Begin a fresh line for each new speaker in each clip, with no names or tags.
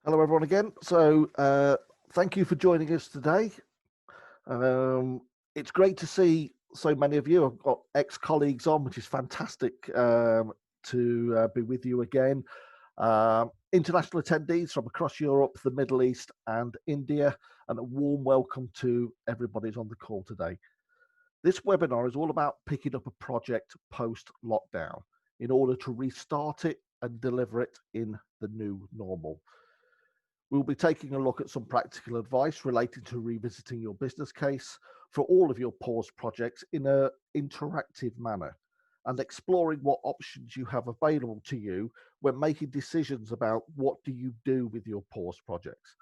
Hello, everyone, again. Thank you for joining us today. It's great to see so many of you. I've got ex-colleagues on, which is fantastic to be with you again. International attendees from across Europe, the Middle East, and India, and a warm welcome to everybody who's on the call today. This webinar is all about picking up a project post-lockdown in order to restart it and deliver it in the new normal. We'll be taking a look at some practical advice relating to revisiting your business case for all of your paused projects in an interactive manner and exploring what options you have available to you when making decisions about what do you do with your paused projects.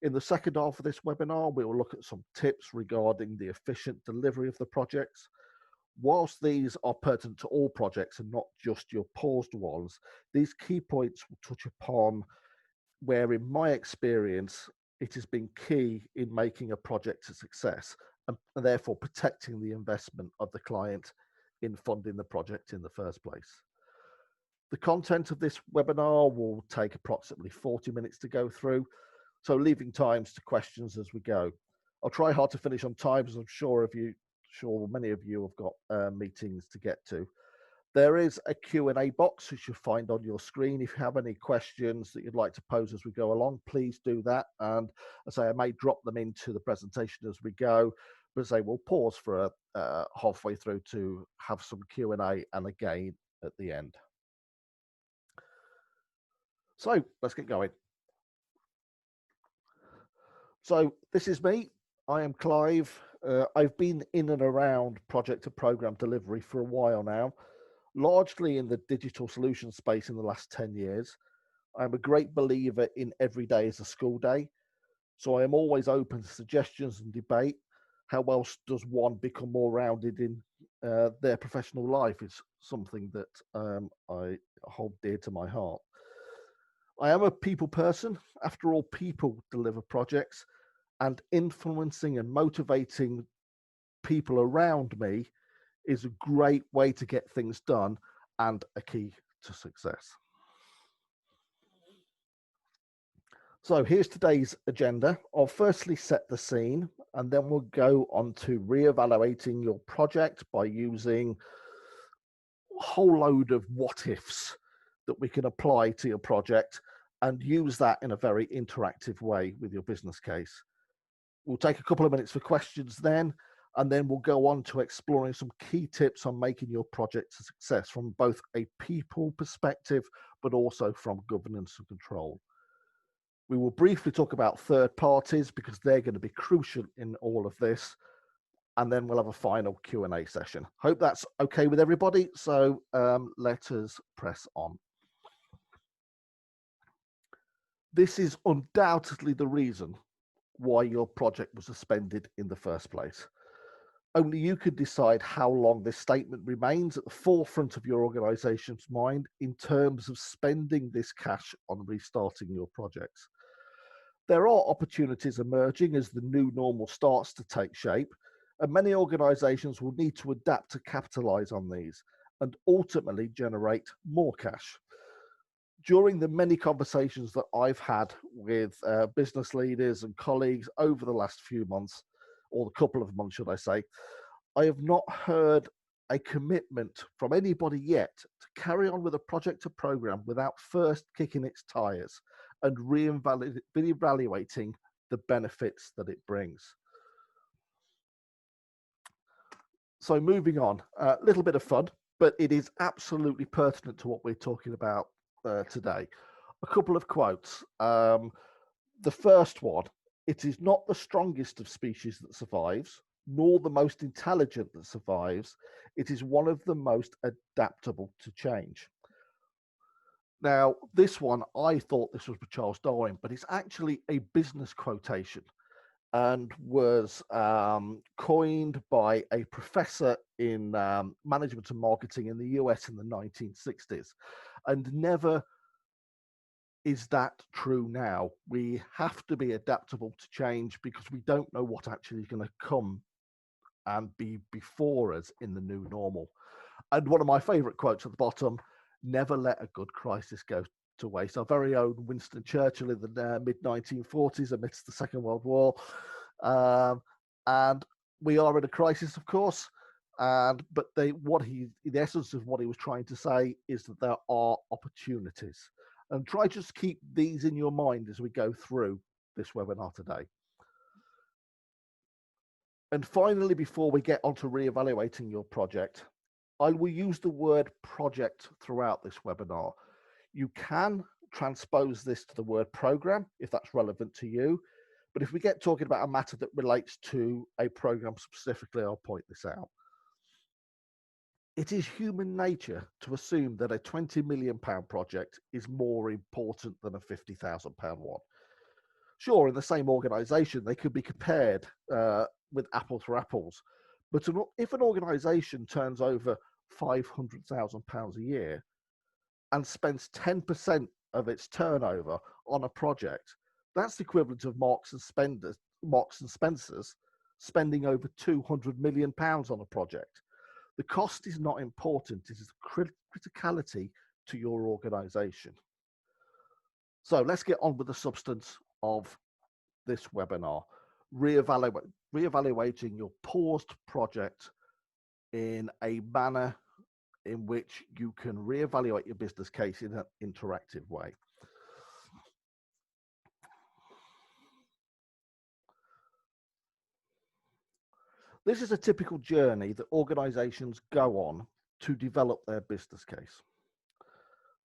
In the second half of this webinar, we will look at some tips regarding the efficient delivery of the projects. Whilst these are pertinent to all projects and not just your paused ones, these key points will touch upon where, in my experience, it has been key in making a project a success and therefore protecting the investment of the client in funding the project in the first place. The content of this webinar will take approximately 40 minutes to go through, so leaving times to questions as we go. I'll try hard to finish on time, as I'm sure many of you have got meetings to get to. There is a Q&A box which you'll find on your screen. If you have any questions that you'd like to pose as we go along, please do that. And as I say, I may drop them into the presentation as we go, but as I say, we'll pause for halfway through to have some Q&A and again at the end. So let's get going. So this is me. I am Clive. I've been in and around project to program delivery for a while now, largely in the digital solution space in the last 10 years. I'm a great believer in every day as a school day. So I am always open to suggestions and debate. How else does one become more rounded in their professional life? It's something that I hold dear to my heart. I am a people person. After all, people deliver projects, and influencing and motivating people around me is a great way to get things done and a key to success. So here's today's agenda. I'll firstly set the scene, and then we'll go on to reevaluating your project by using a whole load of what ifs that we can apply to your project and use that in a very interactive way with your business case. We'll take a couple of minutes for questions then, and then we'll go on to exploring some key tips on making your project a success from both a people perspective, but also from governance and control. We will briefly talk about third parties because they're going to be crucial in all of this. And then we'll have a final Q&A session. Hope that's okay with everybody. So let us press on. This is undoubtedly the reason why your project was suspended in the first place. Only you could decide how long this statement remains at the forefront of your organization's mind in terms of spending this cash on restarting your projects. There are opportunities emerging as the new normal starts to take shape, and many organizations will need to adapt to capitalize on these and ultimately generate more cash. During the many conversations that I've had with business leaders and colleagues over the last few months, or a couple of months, should I say, I have not heard a commitment from anybody yet to carry on with a project or program without first kicking its tires and reevaluating the benefits that it brings. So moving on, a little bit of fun, but it is absolutely pertinent to what we're talking about today. A couple of quotes. The first one: it is not the strongest of species that survives, nor the most intelligent that survives. It is one of the most adaptable to change. Now, this one, I thought this was for Charles Darwin, but it's actually a business quotation and was coined by a professor in management and marketing in the US in the 1960s. And never is that true now. We have to be adaptable to change because we don't know what actually is going to come and be before us in the new normal. And one of my favorite quotes at the bottom: never let a good crisis go to waste. Our very own Winston Churchill in the mid-1940s amidst the Second World War. And we are in a crisis, of course. But the essence of what he was trying to say is that there are opportunities. And try to just keep these in your mind as we go through this webinar today. And finally, before we get on to reevaluating your project, I will use the word project throughout this webinar. You can transpose this to the word program if that's relevant to you. But if we get talking about a matter that relates to a program specifically, I'll point this out. It is human nature to assume that a £20 million project is more important than a £50,000 one. Sure, in the same organisation, they could be compared with apples for apples. But if an organisation turns over £500,000 a year and spends 10% of its turnover on a project, that's the equivalent of Marks and Spencer's spending over £200 million on a project. The cost is not important, it is the criticality to your organisation. So let's get on with the substance of this webinar. Reevaluating your paused project in a manner in which you can reevaluate your business case in an interactive way. This is a typical journey that organizations go on to develop their business case.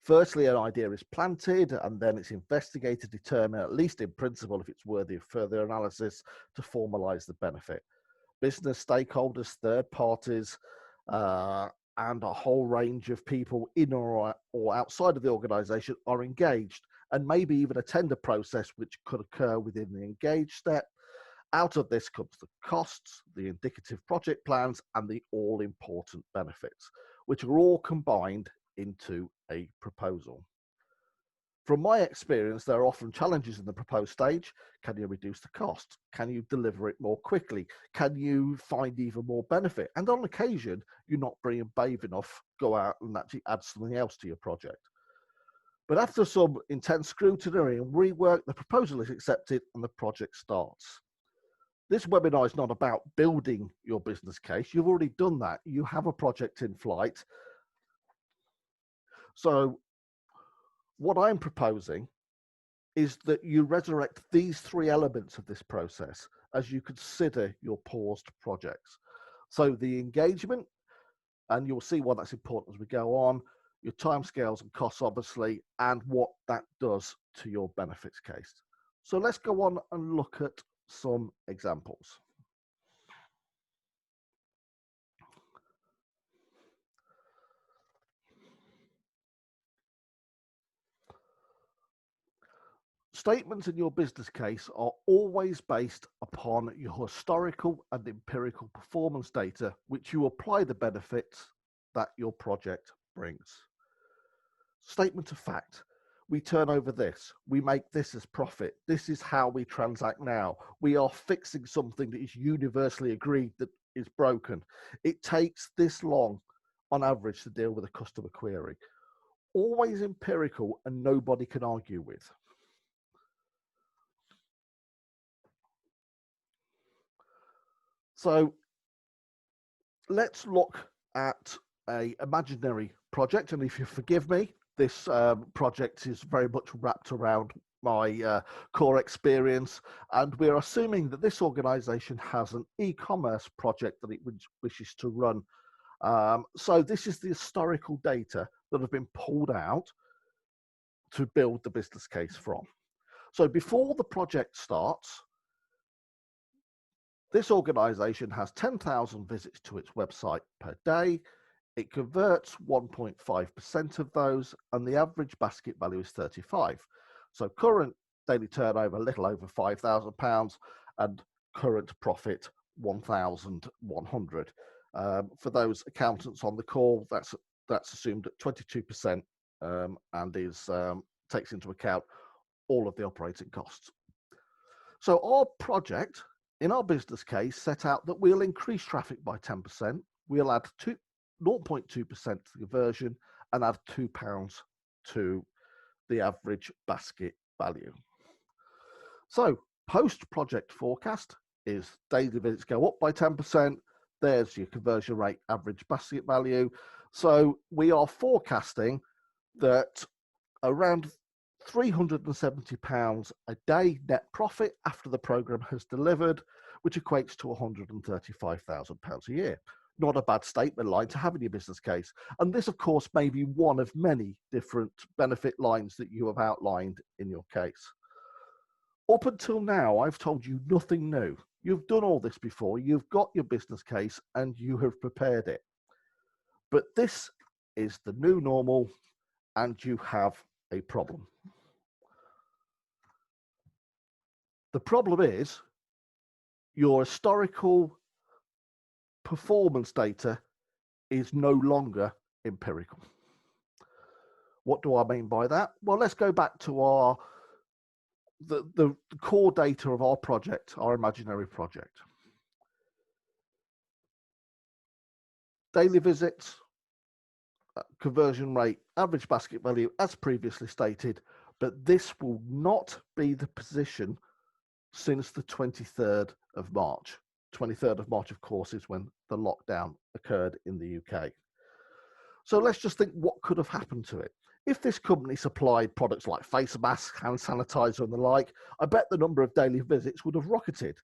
Firstly, an idea is planted and then it's investigated, determined, at least in principle, if it's worthy of further analysis, to formalize the benefit. Business stakeholders, third parties, and a whole range of people in or outside of the organization are engaged, and maybe even a tender process which could occur within the engage step. Out of this comes the costs, the indicative project plans, and the all-important benefits, which are all combined into a proposal. From my experience, there are often challenges in the proposed stage. Can you reduce the cost? Can you deliver it more quickly? Can you find even more benefit? And on occasion, you're not being brave enough, go out and actually add something else to your project. But after some intense scrutiny and rework, the proposal is accepted and the project starts. This webinar is not about building your business case. You've already done that. You have a project in flight. So what I'm proposing is that you resurrect these three elements of this process as you consider your paused projects. So the engagement, and you'll see why that's important as we go on, your timescales and costs, obviously, and what that does to your benefits case. So let's go on and look at some examples. Statements in your business case are always based upon your historical and empirical performance data, which you apply the benefits that your project brings. Statement of fact. We turn over this, we make this as profit, this is how we transact now, we are fixing something that is universally agreed that is broken. It takes this long on average to deal with a customer query. Always empirical and nobody can argue with. So let's look at an imaginary project, and if you forgive me, this project is very much wrapped around my core experience, and we're assuming that this organization has an e-commerce project that it wishes to run. So this is the historical data that have been pulled out to build the business case from. So before the project starts, this organization has 10,000 visits to its website per day. It converts 1.5% of those, and the average basket value is 35. So current daily turnover, a little over £5,000, and current profit 1,100. For those accountants on the call, that's assumed at 22%, and takes into account all of the operating costs. So our project in our business case set out that we'll increase traffic by 10%. We'll add 0.2% to the conversion and add £2 to the average basket value. So post-project forecast is daily visits go up by 10%. There's your conversion rate average basket value. So we are forecasting that around £370 a day net profit after the programme has delivered, which equates to £135,000 a year. Not a bad statement line to have in your business case. And this, of course, may be one of many different benefit lines that you have outlined in your case. Up until now, I've told you nothing new. You've done all this before. You've got your business case and you have prepared it. But this is the new normal and you have a problem. The problem is your historical performance data is no longer empirical. What do I mean by that? Well, let's go back to the core data of our project, our imaginary project. Daily visits, conversion rate, average basket value, as previously stated, but this will not be the position since the 23rd of March. 23rd of March, of course, is when the lockdown occurred in the UK. So let's just think what could have happened to it. If this company supplied products like face masks, hand sanitizer and the like, I bet the number of daily visits would have rocketed.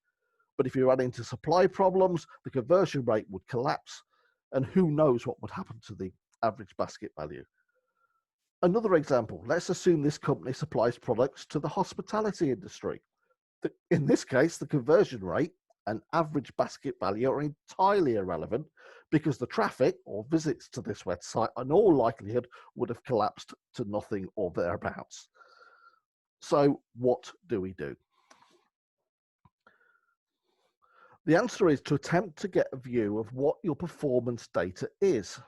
But if you ran into supply problems, the conversion rate would collapse, and who knows what would happen to the average basket value. Another example, let's assume this company supplies products to the hospitality industry. In this case, the conversion rate and average basket value are entirely irrelevant because the traffic or visits to this website in all likelihood would have collapsed to nothing or thereabouts. So what do we do? The answer is to attempt to get a view of what your performance data is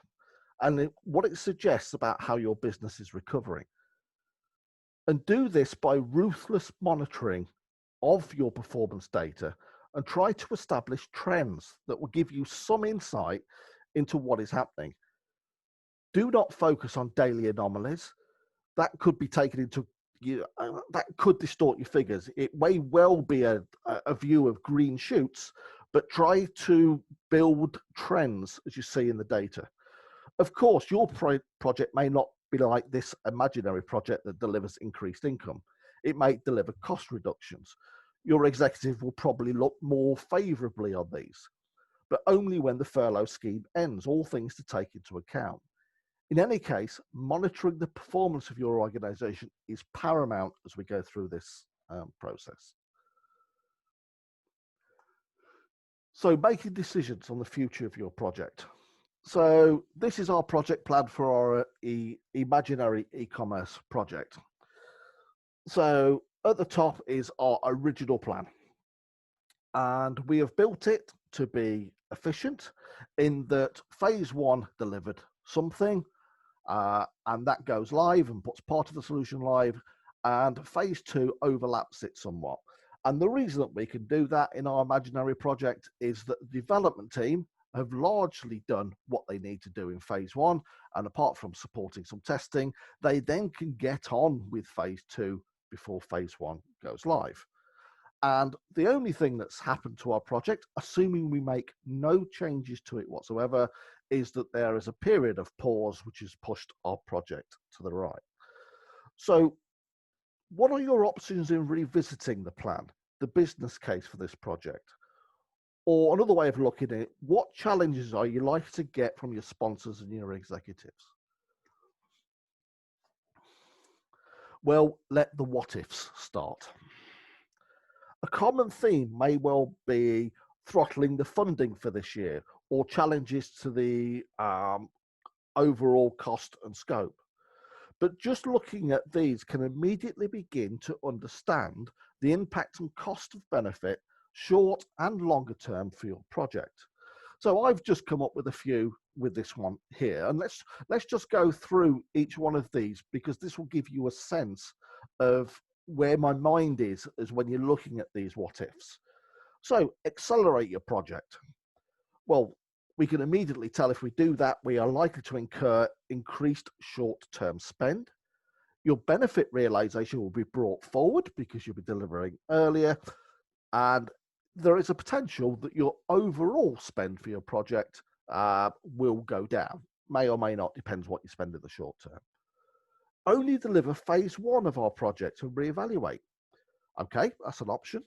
and what it suggests about how your business is recovering. And do this by ruthless monitoring of your performance data and try to establish trends that will give you some insight into what is happening. Do not focus on daily anomalies. That could be taken into that could distort your figures. It may well be a view of green shoots, but try to build trends as you see in the data. Of course, your project may not be like this imaginary project that delivers increased income. It may deliver cost reductions. Your executive will probably look more favorably on these, but only when the furlough scheme ends, all things to take into account. In any case, monitoring the performance of your organization is paramount as we go through this process. So making decisions on the future of your project. So this is our project plan for our imaginary e-commerce project. So at the top is our original plan. And we have built it to be efficient in that phase one delivered something, and that goes live and puts part of the solution live, and phase two overlaps it somewhat. And the reason that we can do that in our imaginary project is that the development team have largely done what they need to do in phase one, and apart from supporting some testing, they then can get on with phase two before phase one goes live. And the only thing that's happened to our project, assuming we make no changes to it whatsoever, is that there is a period of pause which has pushed our project to the right. So what are your options in revisiting the plan, the business case for this project? Or another way of looking at it, what challenges are you likely to get from your sponsors and your executives? Well, let the what ifs start. A common theme may well be throttling the funding for this year or challenges to the overall cost and scope. But just looking at these can immediately begin to understand the impact and cost of benefit, short and longer term for your project. So I've just come up with a few with this one here, and let's just go through each one of these because this will give you a sense of where my mind is as when you're looking at these what ifs. So accelerate your project. Well, we can immediately tell if we do that, we are likely to incur increased short-term spend. Your benefit realization will be brought forward because you'll be delivering earlier, and there is a potential that your overall spend for your project will go down. May or may not, depends what you spend in the short term. Only deliver phase one of our project and reevaluate. Okay, that's an option.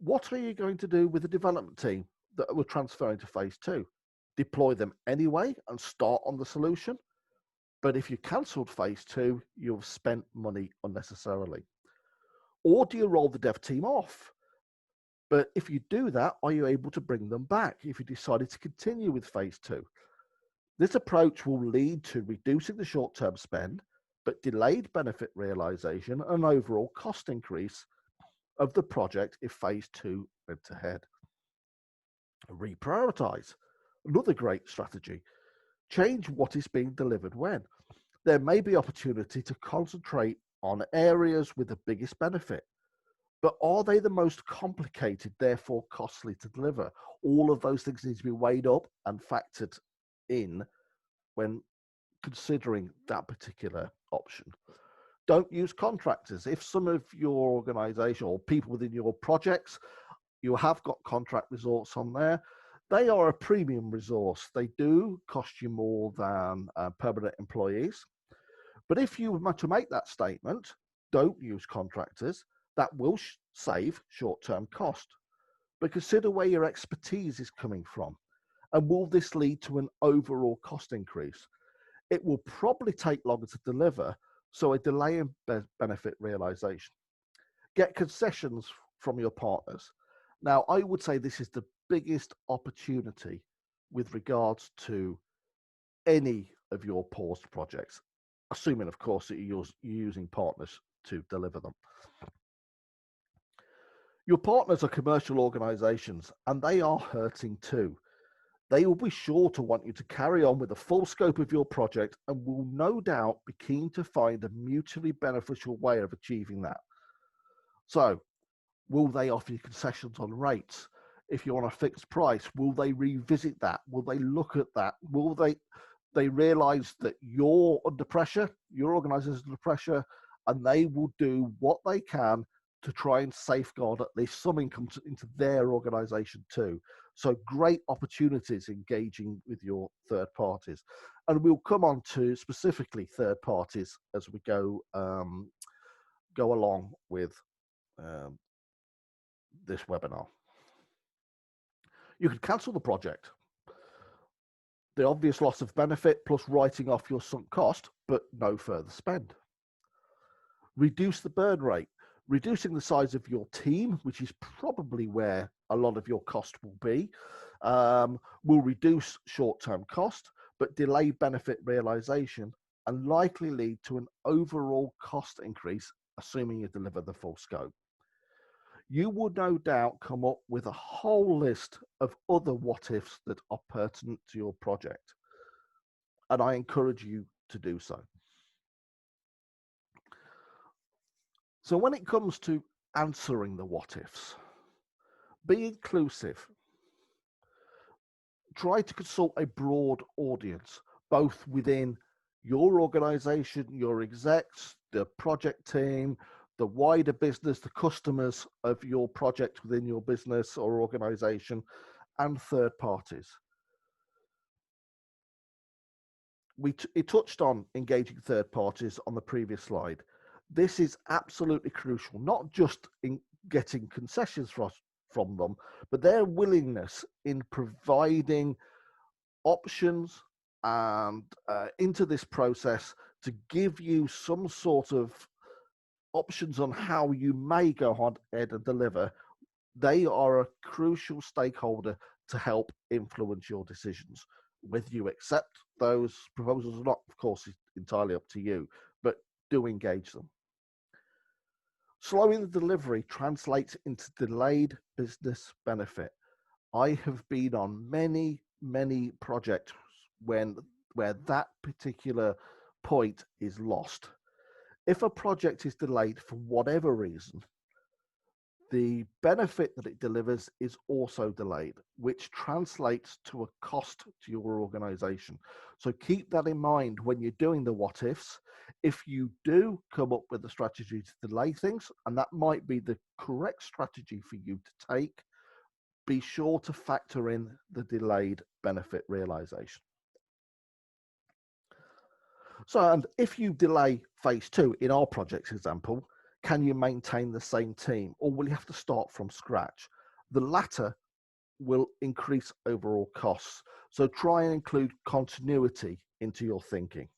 What are you going to do with the development team that we're transferring to phase two? Deploy them anyway and start on the solution? But if you cancelled phase two, you've spent money unnecessarily. Or do you roll the dev team off? But if you do that, are you able to bring them back if you decided to continue with phase two? This approach will lead to reducing the short-term spend, but delayed benefit realization and overall cost increase of the project if phase two went ahead. Reprioritize. Another great strategy. Change what is being delivered when. There may be opportunity to concentrate on areas with the biggest benefit, but are they the most complicated, therefore costly to deliver? All of those things need to be weighed up and factored in when considering that particular option. Don't use contractors. If some of your organization or people within your projects, you have got contract resource on there, they are a premium resource. They do cost you more than permanent employees. But if you were to make that statement, don't use contractors, that will save short-term cost. But consider where your expertise is coming from. And will this lead to an overall cost increase? It will probably take longer to deliver, so a delay in benefit realization. Get concessions from your partners. Now, I would say this is the biggest opportunity with regards to any of your paused projects, assuming, of course, that you're using partners to deliver them. Your partners are commercial organizations, and they are hurting too. They will be sure to want you to carry on with the full scope of your project and will no doubt be keen to find a mutually beneficial way of achieving that. So, will they offer you concessions on rates? If you're on a fixed price, will they revisit that? Will they look at that? Will they realize that you're under pressure, your organization is under pressure, and they will do what they can to try and safeguard at least some income into their organization too. So great opportunities engaging with your third parties. And we'll come on to specifically third parties as we go along with this webinar. You could cancel the project. The obvious loss of benefit plus writing off your sunk cost, but no further spend. Reduce the burn rate. Reducing the size of your team, which is probably where a lot of your cost will be, will reduce short-term cost, but delay benefit realization and likely lead to an overall cost increase, assuming you deliver the full scope. You will no doubt come up with a whole list of other what-ifs that are pertinent to your project, and I encourage you to do so. So when it comes to answering the what-ifs, be inclusive. Try to consult a broad audience, both within your organization, your execs, the project team, the wider business, the customers of your project within your business or organization, and third parties. It touched on engaging third parties on the previous slide. This is absolutely crucial, not just in getting concessions from them, but their willingness in providing options and into this process to give you some sort of options on how you may go ahead and deliver. They are a crucial stakeholder to help influence your decisions. Whether you accept those proposals or not, of course, is entirely up to you, but do engage them. Slowing the delivery translates into delayed business benefit. I have been on many projects where that particular point is lost. If a project is delayed for whatever reason, the benefit that it delivers is also delayed, which translates to a cost to your organization. So keep that in mind when you're doing the what ifs. If you do come up with a strategy to delay things, and that might be the correct strategy for you to take, be sure to factor in the delayed benefit realization. So, and if you delay phase two, in our project's example, can you maintain the same team, or will you have to start from scratch? The latter will increase overall costs. So try and include continuity into your thinking.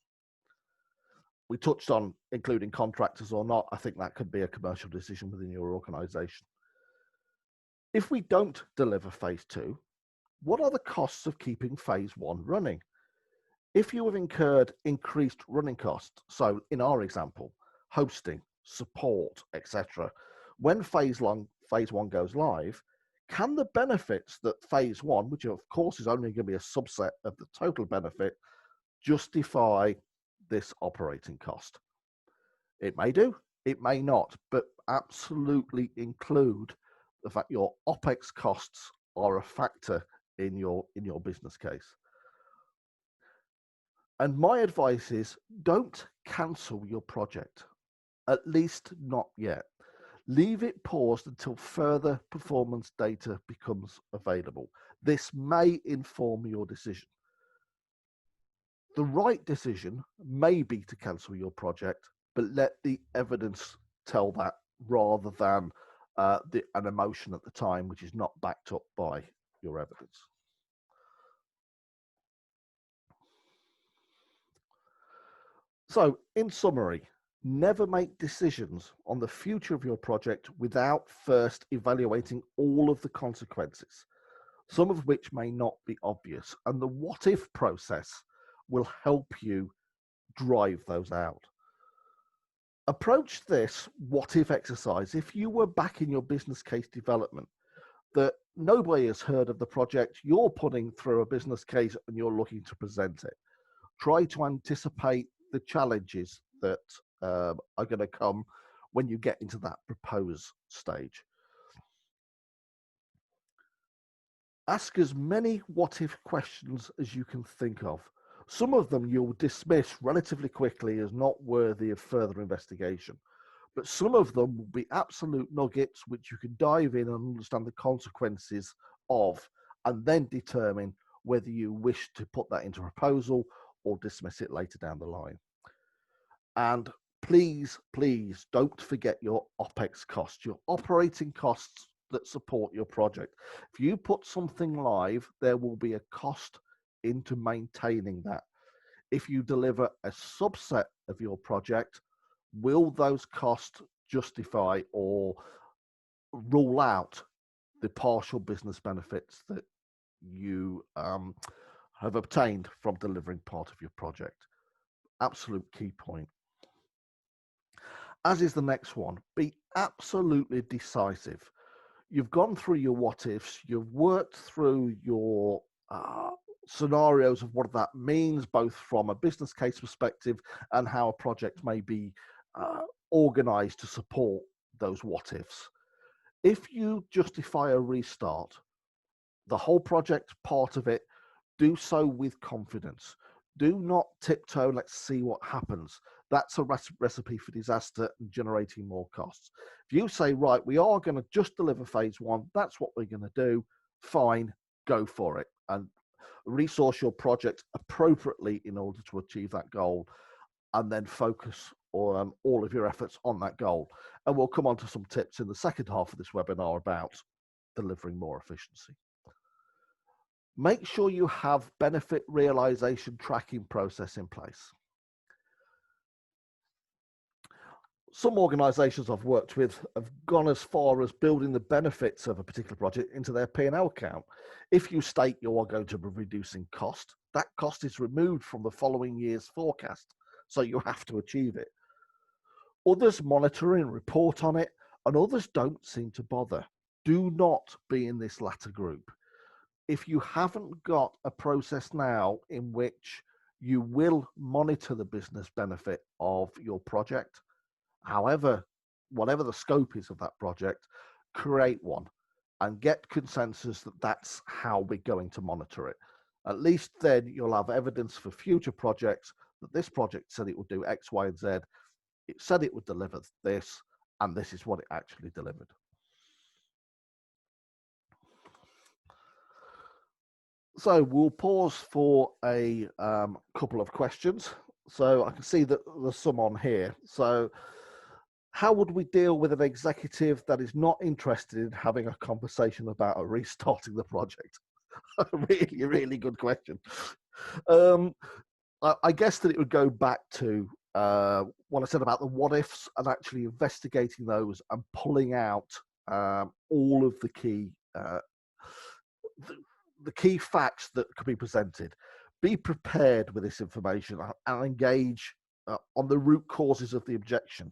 We touched on including contractors or not. I think that could be a commercial decision within your organization. If we don't deliver phase two, what are the costs of keeping phase one running? If you have incurred increased running costs, so in our example, hosting, support, etc., when phase one goes live, can the benefits that phase one, which of course is only going to be a subset of the total benefit, justify this operating cost? It may do, it may not, but absolutely include the fact your OPEX costs are a factor in your business case. And my advice is don't cancel your project, at least not yet. Leave it paused until further performance data becomes available. This may inform your decision. The right decision may be to cancel your project, but let the evidence tell that rather than an emotion at the time, which is not backed up by your evidence. So, in summary, never make decisions on the future of your project without first evaluating all of the consequences, some of which may not be obvious. And the what if process will help you drive those out. Approach this what if exercise if you were back in your business case development, that nobody has heard of the project, you're putting through a business case and you're looking to present it. Try to anticipate the challenges that are going to come when you get into that propose stage. Ask as many what if questions as you can think of. Some of them you'll dismiss relatively quickly as not worthy of further investigation, but some of them will be absolute nuggets which you can dive in and understand the consequences of, and then determine whether you wish to put that into a proposal or dismiss it later down the line. And please, please don't forget your OPEX costs, your operating costs that support your project. If you put something live, there will be a cost into maintaining that. If you deliver a subset of your project, will those costs justify or rule out the partial business benefits that you have obtained from delivering part of your project? Absolute key point. As is the next one, be absolutely decisive. You've gone through your what ifs, you've worked through your scenarios of what that means, both from a business case perspective and how a project may be organized to support those what ifs. If you justify a restart, the whole project, part of it, do so with confidence. Do not tiptoe, let's see what happens. That's a recipe for disaster and generating more costs. If you say, right, we are going to just deliver phase one, that's what we're going to do, fine, go for it. And resource your project appropriately in order to achieve that goal, and then focus on all of your efforts on that goal. And we'll come on to some tips in the second half of this webinar about delivering more efficiency. Make sure you have benefit realization tracking process in place. Some organizations I've worked with have gone as far as building the benefits of a particular project into their P&L account. If you state you are going to be reducing cost, that cost is removed from the following year's forecast, so you have to achieve it. Others monitor and report on it, and others don't seem to bother. Do not be in this latter group. If you haven't got a process now in which you will monitor the business benefit of your project, however, whatever the scope is of that project, create one and get consensus that that's how we're going to monitor it. At least then you'll have evidence for future projects that this project said it would do X, Y, and Z. It said it would deliver this, and this is what it actually delivered. So we'll pause for a couple of questions. So I can see that there's some on here. So how would we deal with an executive that is not interested in having a conversation about restarting the project? Really, really good question. I guess that it would go back to what I said about the what ifs and actually investigating those and pulling out all of the key the key facts that could be presented. Be prepared with this information and engage on the root causes of the objection.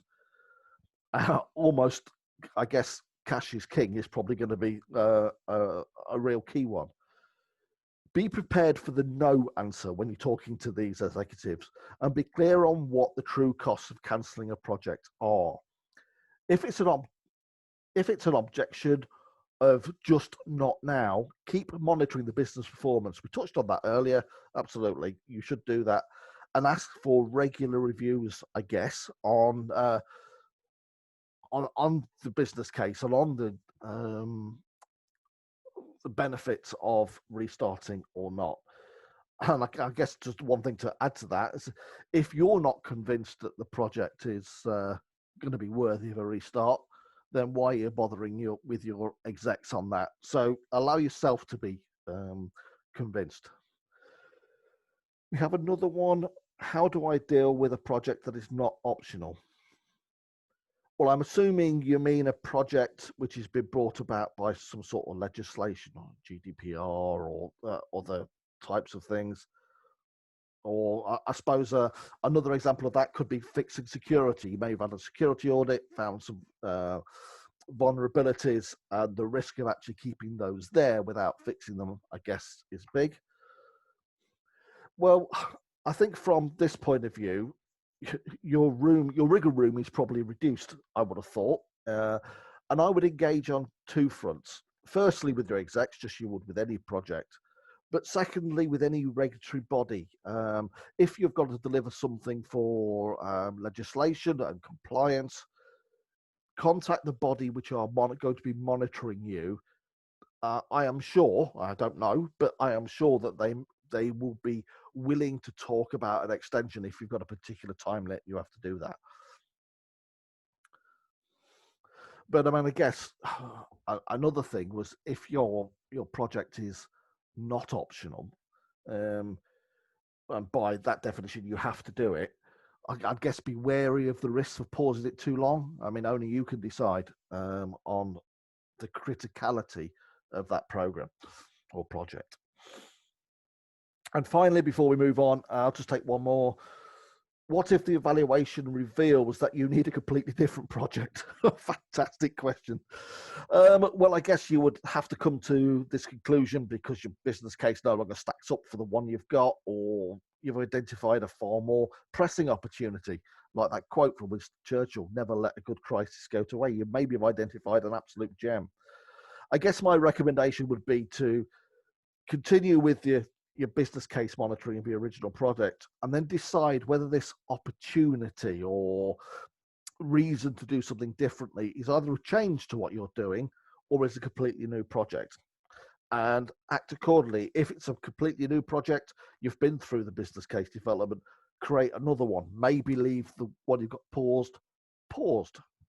Almost, I guess, cash is king is probably going to be a real key one. Be prepared for the no answer when you're talking to these executives and be clear on what the true costs of cancelling a project are. If it's an objection of just not now, keep monitoring the business performance. We touched on that earlier. Absolutely, you should do that, and ask for regular reviews, I guess, on the business case and on the benefits of restarting or not. And I guess just one thing to add to that is, if you're not convinced that the project is going to be worthy of a restart, then why are you bothering with your execs on that? So allow yourself to be convinced. We have another one. How do I deal with a project that is not optional? Well, I'm assuming you mean a project which has been brought about by some sort of legislation, or GDPR, or other types of things. Or I suppose another example of that could be fixing security. You may have had a security audit, found some vulnerabilities, and the risk of actually keeping those there without fixing them, I guess, is big. Well, I think from this point of view, your rigor room is probably reduced, I would have thought. And I would engage on two fronts. Firstly, with your execs, just you would with any project. But secondly, with any regulatory body, if you've got to deliver something for legislation and compliance, contact the body which are going to be monitoring you. I am sure, I don't know, but I am sure that they will be willing to talk about an extension if you've got a particular time limit. You have to do that. But I mean, I guess another thing was, if your project is not optional, and by that definition you have to do it, I guess be wary of the risks of pausing it too long. I mean, only you can decide on the criticality of that program or project. And finally, before we move on, I'll just take one more. What if the evaluation reveals that you need a completely different project? Fantastic question. Well, I guess you would have to come to this conclusion because your business case no longer stacks up for the one you've got, or you've identified a far more pressing opportunity. Like that quote from Winston Churchill, never let a good crisis go to waste. You maybe have identified an absolute gem. I guess my recommendation would be to continue with your business case monitoring of your original project, and then decide whether this opportunity or reason to do something differently is either a change to what you're doing or is a completely new project, and act accordingly. If it's a completely new project, you've been through the business case development, create another one. Maybe leave the one you've got paused.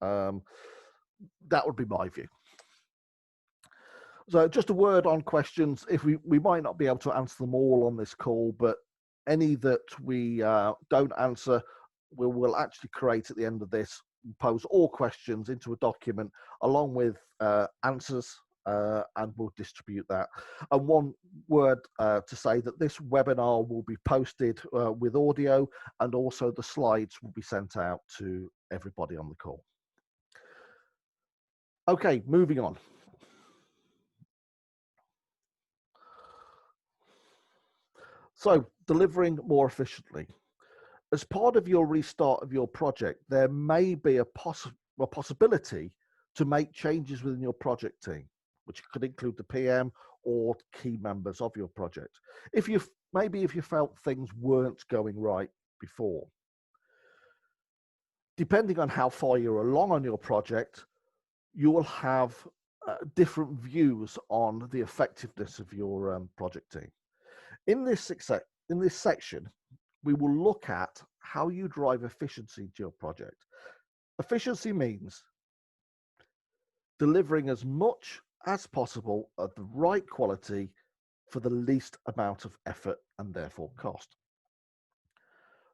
That would be my view. So just a word on questions. If we might not be able to answer them all on this call, but any that we don't answer, we'll actually create at the end of this, pose all questions into a document along with answers, and we'll distribute that. And one word to say that this webinar will be posted with audio, and also the slides will be sent out to everybody on the call. Okay, moving on. So, delivering more efficiently. As part of your restart of your project, there may be a possibility to make changes within your project team, which could include the PM or key members of your project. If you felt things weren't going right before. Depending on how far you're along on your project, you will have different views on the effectiveness of your project team. In this section, we will look at how you drive efficiency to your project. Efficiency means delivering as much as possible at the right quality for the least amount of effort and therefore cost.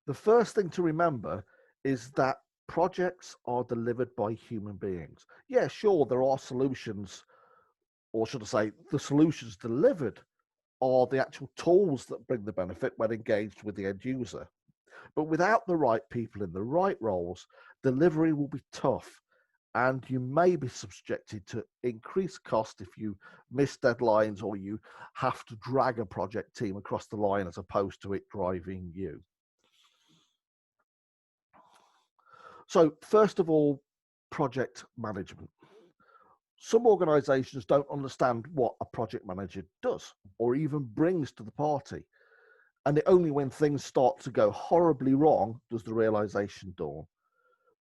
The first thing to remember is that projects are delivered by human beings. Yeah, sure, there are solutions, or should I say, the solutions delivered are the actual tools that bring the benefit when engaged with the end user. But without the right people in the right roles, delivery will be tough, and you may be subjected to increased cost if you miss deadlines or you have to drag a project team across the line as opposed to it driving you. So first of all, project management. Some organizations don't understand what a project manager does or even brings to the party. And only when things start to go horribly wrong does the realization dawn.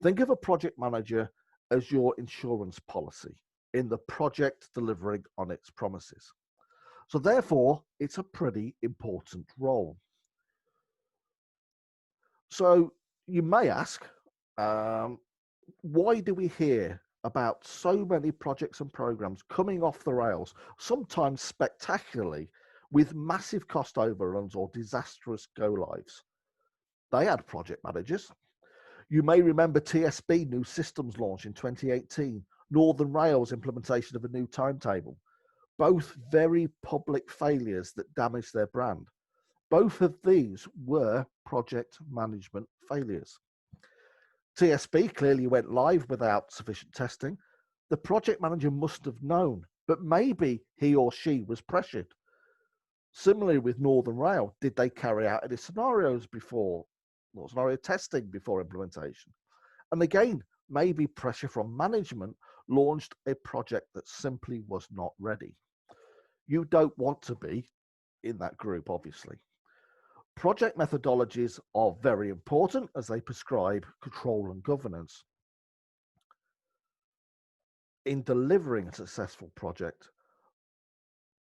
Think of a project manager as your insurance policy in the project delivering on its promises. So therefore, it's a pretty important role. So you may ask, why do we hear about so many projects and programs coming off the rails, sometimes spectacularly, with massive cost overruns or disastrous go-lives? They had project managers. You may remember TSB new systems launch in 2018, Northern Rail's implementation of a new timetable, both very public failures that damaged their brand. Both of these were project management failures. TSB clearly went live without sufficient testing. The project manager must have known, but maybe he or she was pressured. Similarly with Northern Rail, did they carry out any scenario testing before implementation? And again, maybe pressure from management launched a project that simply was not ready. You don't want to be in that group, obviously. Project methodologies are very important as they prescribe control and governance. In delivering a successful project,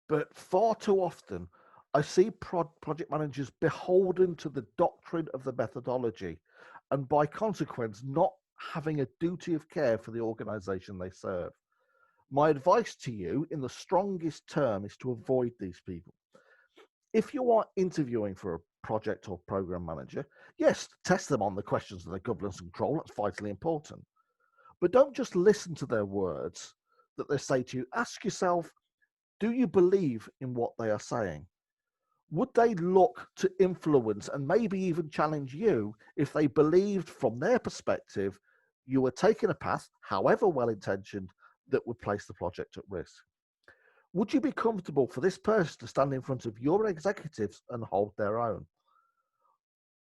but far too often I see project managers beholden to the doctrine of the methodology and by consequence not having a duty of care for the organization they serve. My advice to you in the strongest term is to avoid these people. If you are interviewing for a project or program manager, yes, test them on the questions of their governance and control. That's vitally important. But don't just listen to their words that they say to you. Ask yourself, do you believe in what they are saying? Would they look to influence and maybe even challenge you if they believed from their perspective you were taking a path, however well-intentioned, that would place the project at risk? Would you be comfortable for this person to stand in front of your executives and hold their own?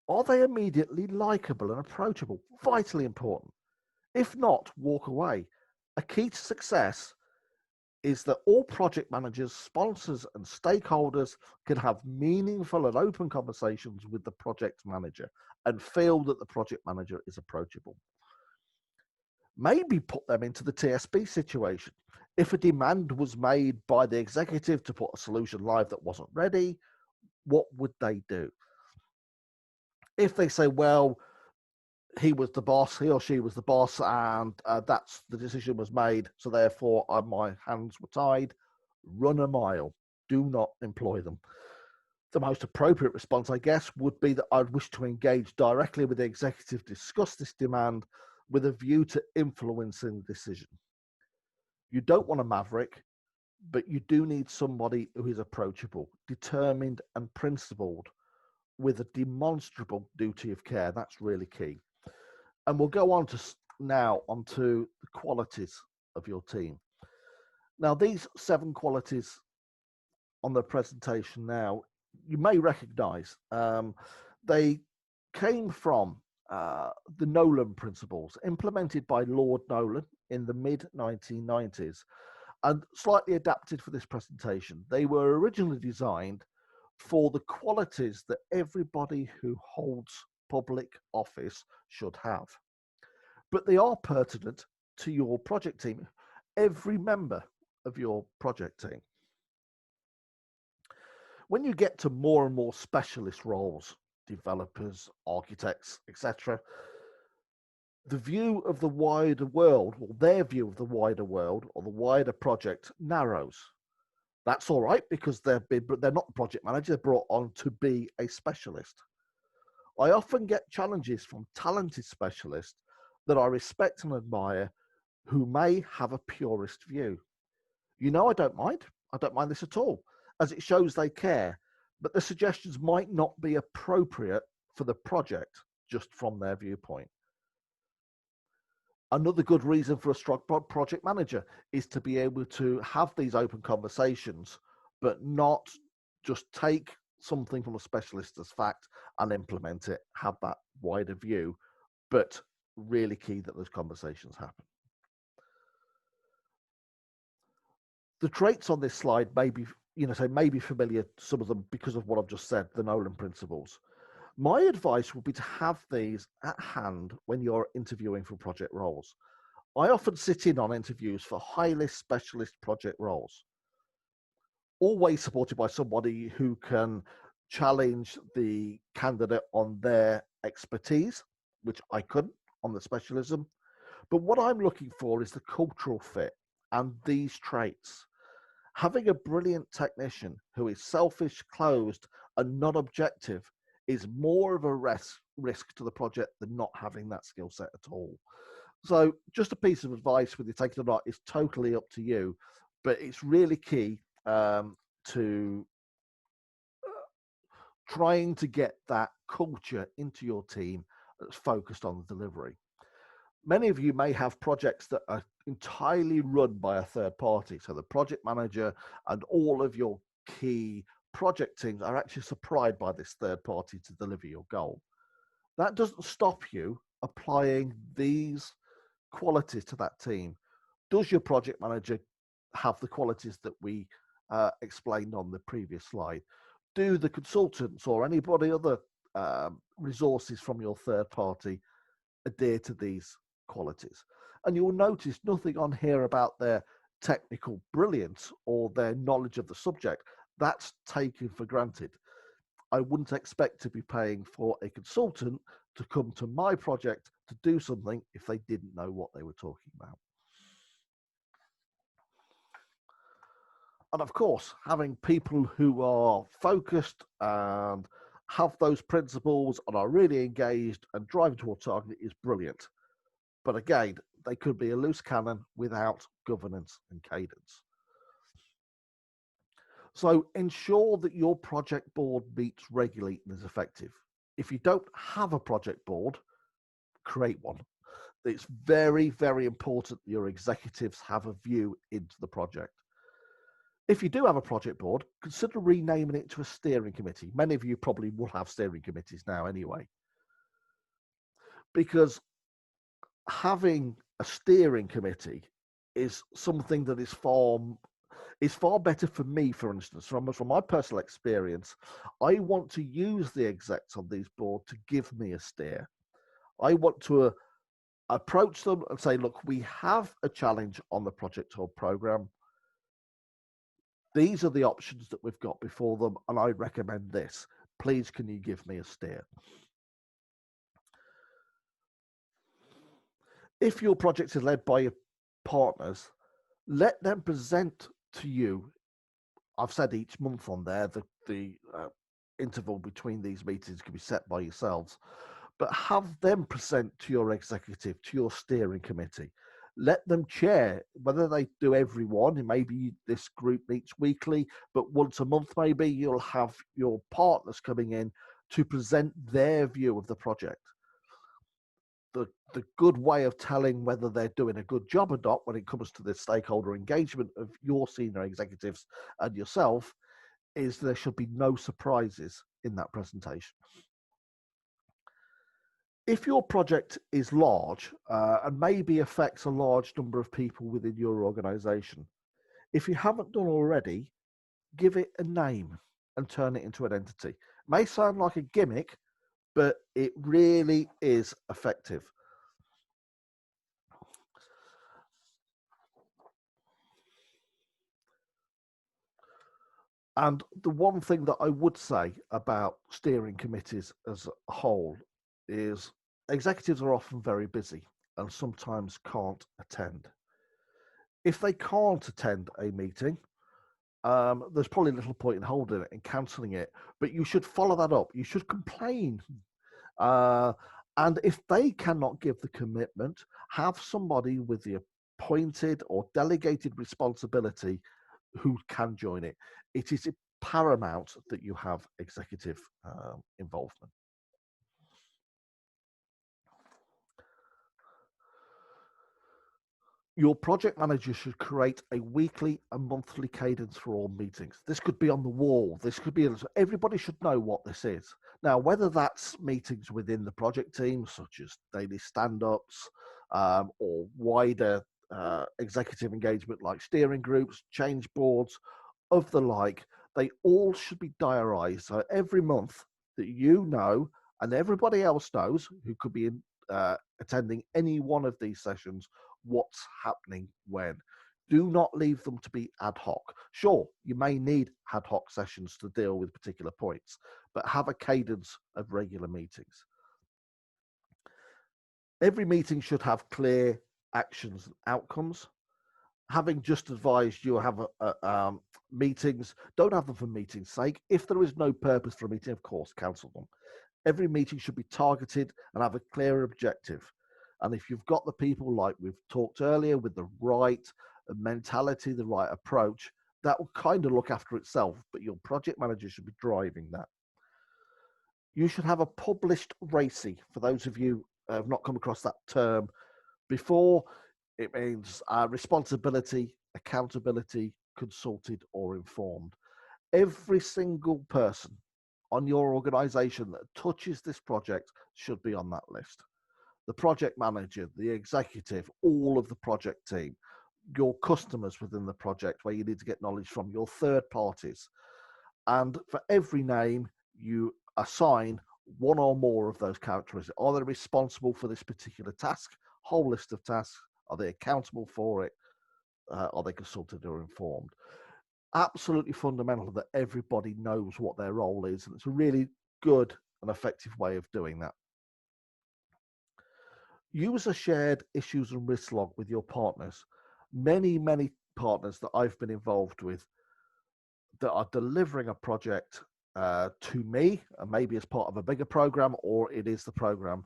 Are they immediately likable and approachable? Vitally important. If not, walk away. A key to success is that all project managers, sponsors, and stakeholders can have meaningful and open conversations with the project manager and feel that the project manager is approachable. Maybe put them into the TSB situation. If a demand was made by the executive to put a solution live that wasn't ready, what would they do? If they say, well, he was the boss, he or she was the boss, and that's the decision was made, so therefore my hands were tied, run a mile. Do not employ them. The most appropriate response, I guess, would be that I'd wish to engage directly with the executive, discuss this demand with a view to influencing the decision. You don't want a maverick, but you do need somebody who is approachable, determined, and principled with a demonstrable duty of care. That's really key. And we'll go on to now onto the qualities of your team. Now, these 7 qualities on the presentation now, you may recognize. They came from the Nolan principles, implemented by Lord Nolan in the mid 1990s and slightly adapted for this presentation. They were originally designed for the qualities that everybody who holds public office should have. But they are pertinent to your project team, every member of your project team. When you get to more and more specialist roles, developers, architects, etc., the view of the wider world, or their view of the wider world, or the wider project narrows. That's all right because they're not the project manager, they're brought on to be a specialist. I often get challenges from talented specialists that I respect and admire who may have a purist view. I don't mind. I don't mind this at all, as it shows they care, but the suggestions might not be appropriate for the project just from their viewpoint. Another good reason for a strong project manager is to be able to have these open conversations, but not just take something from a specialist as fact and implement it, have that wider view, but really key that those conversations happen. The traits on this slide may be familiar, some of them, because of what I've just said, the Nolan principles. My advice would be to have these at hand when you're interviewing for project roles. I often sit in on interviews for highly specialist project roles, always supported by somebody who can challenge the candidate on their expertise, which I couldn't on the specialism. But what I'm looking for is the cultural fit and these traits. Having a brilliant technician who is selfish, closed, and not objective is more of a risk to the project than not having that skill set at all. So just a piece of advice, whether you take it or not, is totally up to you, but it's really key to trying to get that culture into your team that's focused on the delivery. Many of you may have projects that are entirely run by a third party. So the project manager and all of your key project teams are actually supplied by this third party to deliver your goal. That doesn't stop you applying these qualities to that team. Does your project manager have the qualities that we explained on the previous slide? Do the consultants or anybody other resources from your third party adhere to these qualities? And you'll notice nothing on here about their technical brilliance or their knowledge of the subject. That's taken for granted. I wouldn't expect to be paying for a consultant to come to my project to do something if they didn't know what they were talking about. And of course, having people who are focused and have those principles and are really engaged and driving toward target is brilliant. But again, they could be a loose cannon without governance and cadence. So ensure that your project board meets regularly and is effective. If you don't have a project board, create one. It's very, very important that your executives have a view into the project. If you do have a project board, consider renaming it to a steering committee. Many of you probably will have steering committees now anyway. Because having a steering committee is something that is far better for me, for instance, from my personal experience. I want to use the execs on these boards to give me a steer. I want to approach them and say, look, we have a challenge on the project or program. These are the options that we've got before them, and I recommend this. Please, can you give me a steer? If your project is led by your partners, let them present to you. I've said each month on there, the interval between these meetings can be set by yourselves, but have them present to your executive, to your steering committee. Let them chair, whether they do every one, and maybe this group meets weekly, but once a month maybe you'll have your partners coming in to present their view of the project. The good way of telling whether they're doing a good job or not when it comes to the stakeholder engagement of your senior executives and yourself is there should be no surprises in that presentation. If your project is large and maybe affects a large number of people within your organization, if you haven't done already, give it a name and turn it into an entity. It may sound like a gimmick, but it really is effective. And the one thing that I would say about steering committees as a whole is executives are often very busy and sometimes can't attend. If they can't attend a meeting, there's probably little point in holding it and cancelling it, but you should follow that up. You should complain. Uh, and if they cannot give the commitment, have somebody with the appointed or delegated responsibility who can join it. It is paramount that you have executive involvement. Your project manager should create a weekly and monthly cadence for all meetings. This could be on the wall. This could be, everybody should know what this is. Now, whether that's meetings within the project team, such as daily stand-ups, or wider executive engagement like steering groups, change boards, of the like, they all should be diarized. So every month that you know and everybody else knows who could be attending any one of these sessions, what's happening when. Do not leave them to be ad hoc. Sure, you may need ad hoc sessions to deal with particular points, but have a cadence of regular meetings. Every meeting should have clear actions and outcomes. Having just advised you have meetings, don't have them for meeting's sake. If there is no purpose for a meeting, of course, cancel them. Every meeting should be targeted and have a clear objective. And if you've got the people, like we've talked earlier, with the right mentality, the right approach, that will kind of look after itself, but your project manager should be driving that. You should have a published RACI. For those of you who have not come across that term before, it means responsibility, accountability, consulted, or informed. Every single person on your organization that touches this project should be on that list. The project manager, the executive, all of the project team, your customers within the project where you need to get knowledge from, your third parties. And for every name, you assign one or more of those characteristics. Are they responsible for this particular task? Whole list of tasks. Are they accountable for it? Are they consulted or informed? Absolutely fundamental that everybody knows what their role is. And it's a really good and effective way of doing that. Use a shared issues and risk log with your partners. Many partners that I've been involved with that are delivering a project to me, and maybe as part of a bigger program, or it is the program,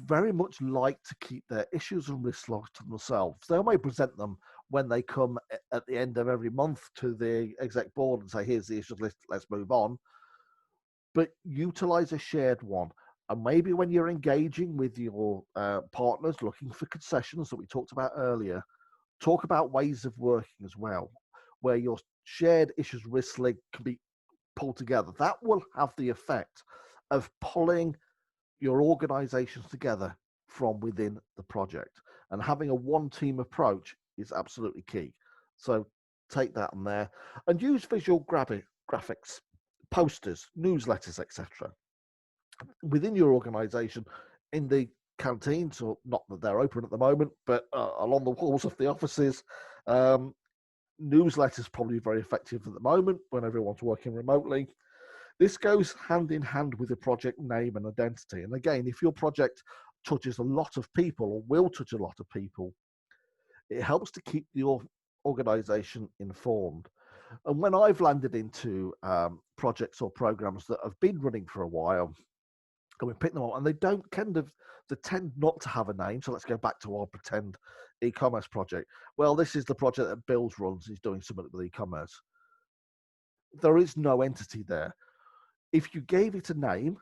very much like to keep their issues and risk logs to themselves. They may present them when they come at the end of every month to the exec board and say, here's the issues list, let's move on. But utilize a shared one. And maybe when you're engaging with your partners, looking for concessions that we talked about earlier, talk about ways of working as well, where your shared issues risk link can be pulled together. That will have the effect of pulling your organizations together from within the project. And having a one team approach is absolutely key. So take that on there and use visual graphics, posters, newsletters, etc. within your organization in the canteens, or not that they're open at the moment, but along the walls of the offices. Newsletters probably very effective at the moment when everyone's working remotely. This goes hand in hand with the project name and identity. And again, if your project touches a lot of people or will touch a lot of people, it helps to keep your organization informed. And when I've landed into projects or programs that have been running for a while, and we pick them up, and they tend not to have a name. So let's go back to our pretend e-commerce project. Well, this is the project that Bill's runs. He's doing something with e-commerce. There is no entity there. If you gave it a name,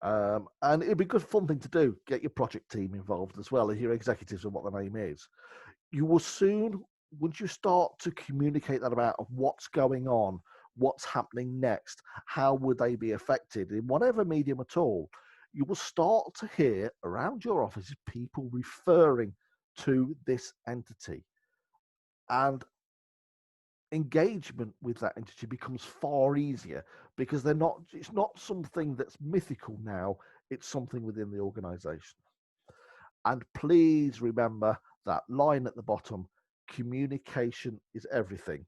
and it'd be a good fun thing to do, get your project team involved as well as your executives and what the name is. You will soon, once you start to communicate that about what's going on, what's happening next, how would they be affected in whatever medium at all, you will start to hear around your offices people referring to this entity. And engagement with that entity becomes far easier because it's not something that's mythical now, it's something within the organization. And please remember that line at the bottom, communication is everything.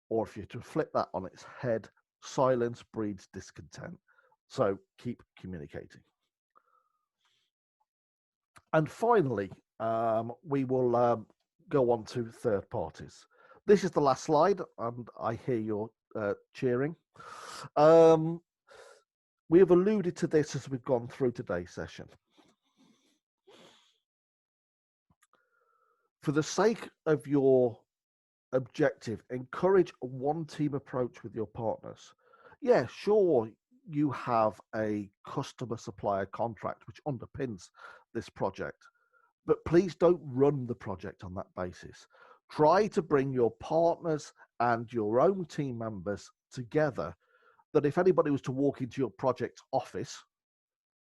Or if you're to flip that on its head, silence breeds discontent. So keep communicating. And finally, we will go on to third parties. This is the last slide, and I hear your cheering. We have alluded to this as we've gone through today's session. For the sake of your objective, encourage a one-team approach with your partners. Yeah, sure, you have a customer-supplier contract which underpins this project, but please don't run the project on that basis. Try to bring your partners and your own team members together, that if anybody was to walk into your project office,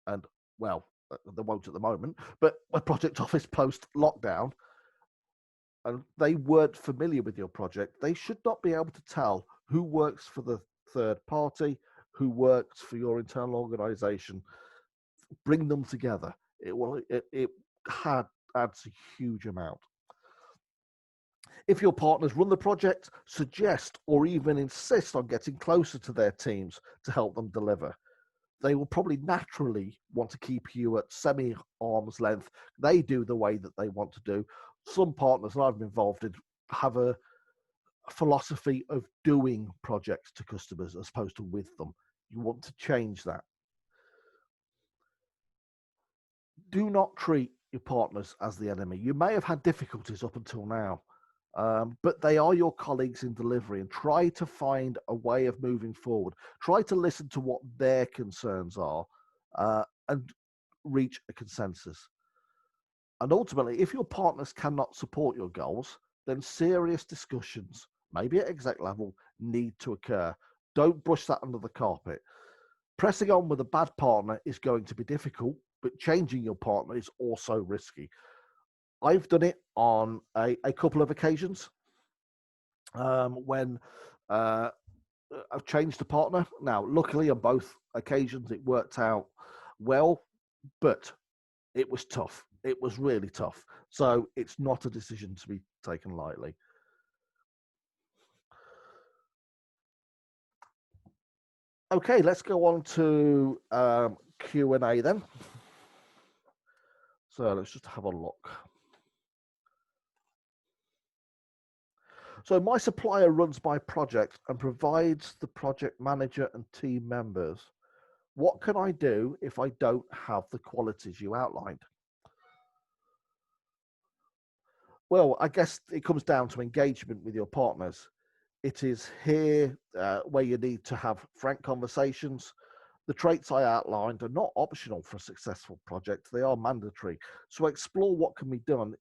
and well, they won't at the moment, but a project office post-lockdown, and they weren't familiar with your project, they should not be able to tell who works for the third party, who works for your internal organization. Bring them together. It adds a huge amount. If your partners run the project, suggest or even insist on getting closer to their teams to help them deliver. They will probably naturally want to keep you at semi-arm's length. They do the way that they want to do. Some partners that I've been involved in have a philosophy of doing projects to customers as opposed to with them. You want to change that. Do not treat your partners as the enemy. You may have had difficulties up until now, but they are your colleagues in delivery, and try to find a way of moving forward. Try to listen to what their concerns are and reach a consensus. And ultimately, if your partners cannot support your goals, then serious discussions, maybe at exec level, need to occur. Don't brush that under the carpet. Pressing on with a bad partner is going to be difficult, but changing your partner is also risky. I've done it on a couple of occasions when I've changed a partner. Now, luckily, on both occasions, it worked out well, but it was tough. It was really tough. So it's not a decision to be taken lightly. Okay, let's go on to Q&A then. So let's just have a look. So my supplier runs my project and provides the project manager and team members. What can I do if I don't have the qualities you outlined? Well, I guess it comes down to engagement with your partners. It is here where you need to have frank conversations. The traits I outlined are not optional for a successful project. They are mandatory. So explore what can be done.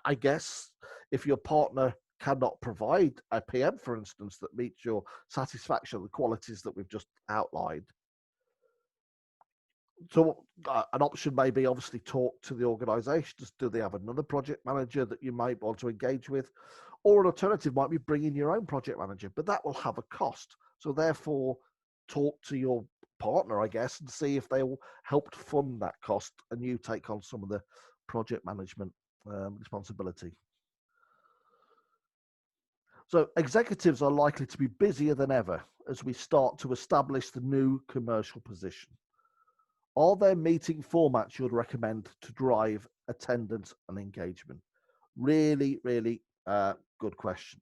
I guess if your partner cannot provide a PM, for instance, that meets your satisfaction, the qualities that we've just outlined. So an option may be obviously talk to the organizations. Do they have another project manager that you might want to engage with? Or an alternative might be bringing your own project manager, but that will have a cost. So therefore, talk to your partner, I guess, and see if they will help fund that cost and you take on some of the project management responsibility. So executives are likely to be busier than ever as we start to establish the new commercial position. Are there meeting formats you'd recommend to drive attendance and engagement? Really, really good question.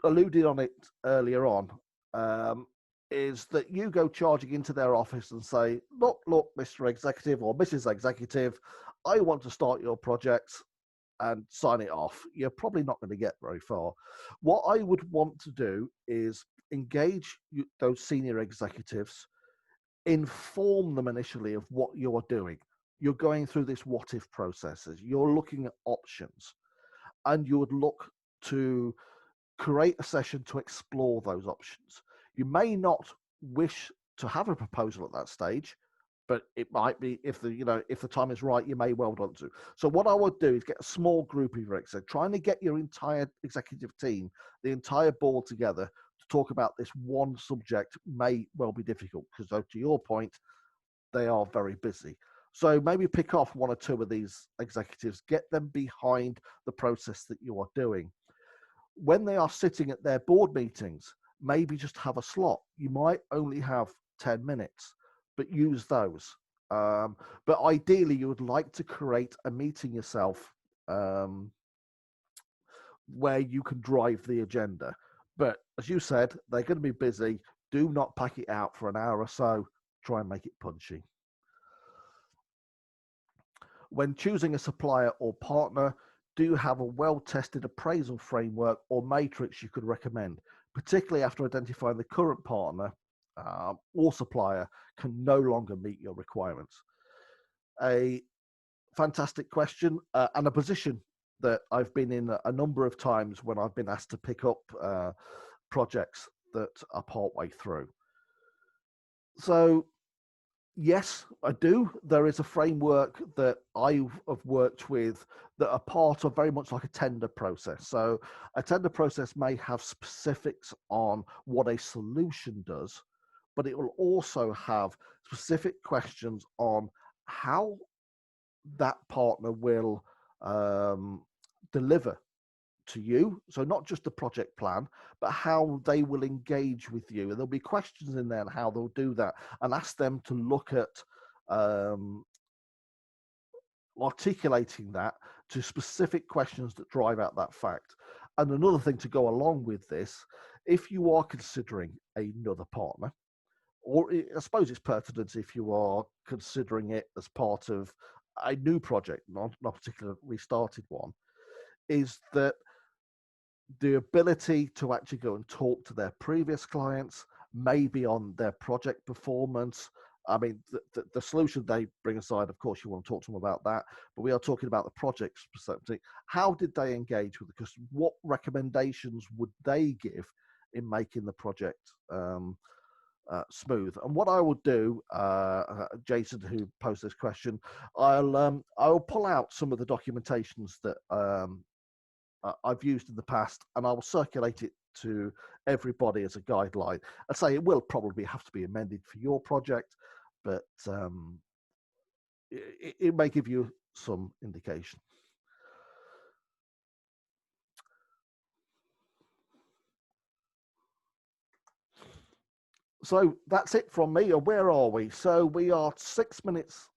Alluded on it earlier on, is that you go charging into their office and say, look, Mr. Executive or Mrs. Executive, I want to start your project and sign it off. You're probably not going to get very far. What I would want to do is engage those senior executives, inform them initially of what you're doing. You're going through this what if processes. You're looking at options, and you would look to create a session to explore those options. You may not wish to have a proposal at that stage. but it might be if the time is right, you may well want to. So what I would do is get a small group of your exec, trying to get your entire executive team, the entire board together to talk about this one subject may well be difficult because, to your point, they are very busy. So maybe pick off one or two of these executives, get them behind the process that you are doing. When they are sitting at their board meetings, maybe just have a slot. You might only have 10 minutes, but use those. But ideally, you would like to create a meeting yourself where you can drive the agenda. But as you said, they're going to be busy. Do not pack it out for an hour or so. Try and make it punchy. When choosing a supplier or partner, do have a well-tested appraisal framework or matrix you could recommend, particularly after identifying the current partner or supplier can no longer meet your requirements. A fantastic question and a position that I've been in a number of times when I've been asked to pick up projects that are partway through. So yes, I do. There is a framework that I have worked with that are part of very much like a tender process. So a tender process may have specifics on what a solution does, but it will also have specific questions on how that partner will deliver to you. So not just the project plan, but how they will engage with you. And there'll be questions in there on how they'll do that, and ask them to look at articulating that to specific questions that drive out that fact. And another thing to go along with this, if you are considering another partner, or I suppose it's pertinent if you are considering it as part of a new project, not a particularly started one, is that the ability to actually go and talk to their previous clients, maybe on their project performance. I mean, the solution they bring aside, of course, you want to talk to them about that, but we are talking about the project specifically. How did they engage with the customer? What recommendations would they give in making the project smooth? And what I will do, Jason, who posed this question, I'll pull out some of the documentations that I've used in the past, and I will circulate it to everybody as a guideline. I'd say it will probably have to be amended for your project, but it may give you some indication. So that's it from me. Where are we? So we are 6 minutes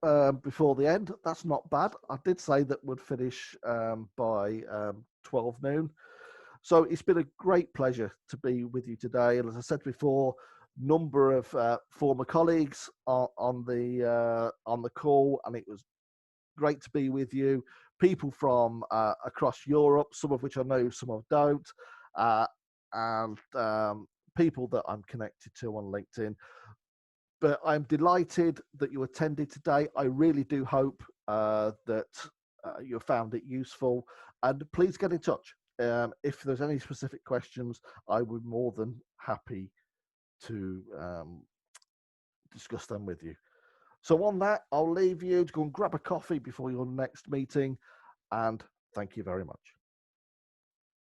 before the end. That's not bad. I did say that we'd finish by 12 noon. So it's been a great pleasure to be with you today. And as I said before, number of former colleagues on the call, and it was great to be with you. People from across Europe, some of which I know, some I don't, and people that I'm connected to on LinkedIn. But I'm delighted that you attended today. I really do hope that you found it useful, and please get in touch. If there's any specific questions, I would be more than happy to discuss them with you. So on that, I'll leave you to go and grab a coffee before your next meeting, and thank you very much.